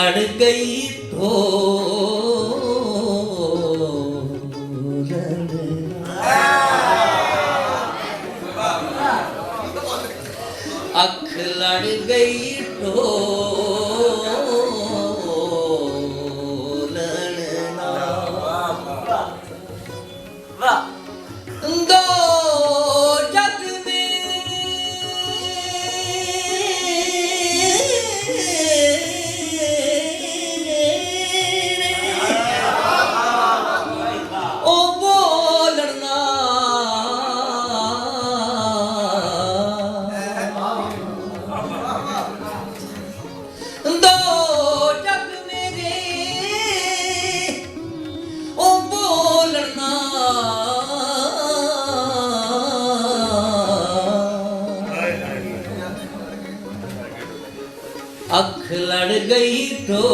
لڑ گئی تو اکھ لڑ گئی تو اکھ لڑ گئی تو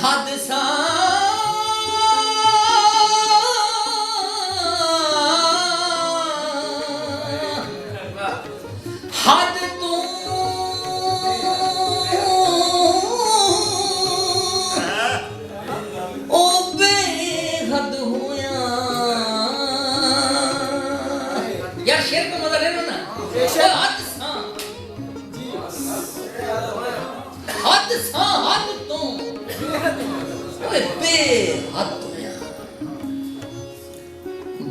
حادثہ حد تو او بے حد ہویا یار شیر کو مزہ لے لو نا حادثہ حادثہ حد تو بے حد ہویا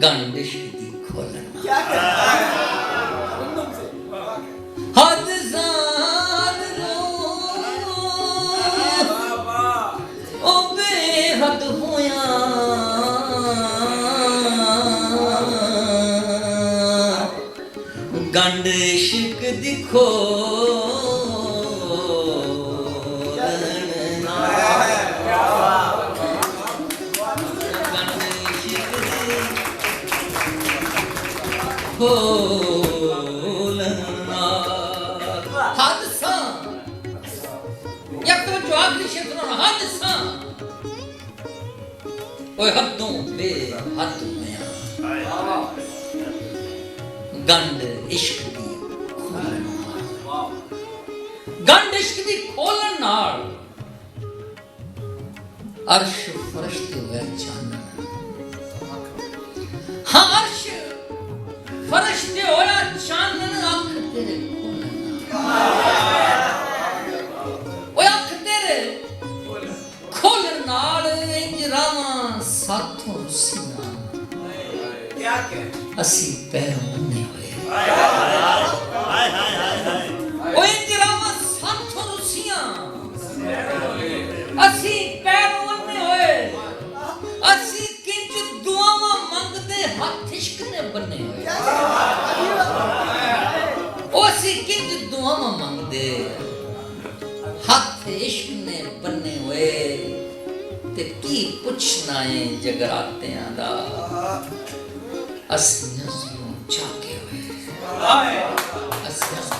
گنڈش دی کھولن حد زاد رو او بے حد ہویا گنڈ عشق دی کھولنا حادثہ یک تو جو آخری شیر سنانا حادثہ اوہ حدوں بے حد ہویا گنڈ عشق دی کھولن گنڈ عشق دی کھولن نال عرش فرشتے ہوئے چاندن ہاں عرش فرشتے ہویا چاندن آنکھ تیرے کھولن اوہ آنکھ تیرے کھولن نال انج راواں ساتھوں رسیاں اسی پیروں نے ہوئے اوہ انج راواں ساتھوں رسیاں اسی پیروں نے ہوئے اسی کنچ دعاواں منگ دے ہاتھ عشق نے بنے ہوئے اسی کنچ دعاواں منگ دے ہاتھ عشق نے بنے ہوئے تے کی پوچھنا ہے جگراتے ہیں دا اسی نظروں چاکے ہوئے اسی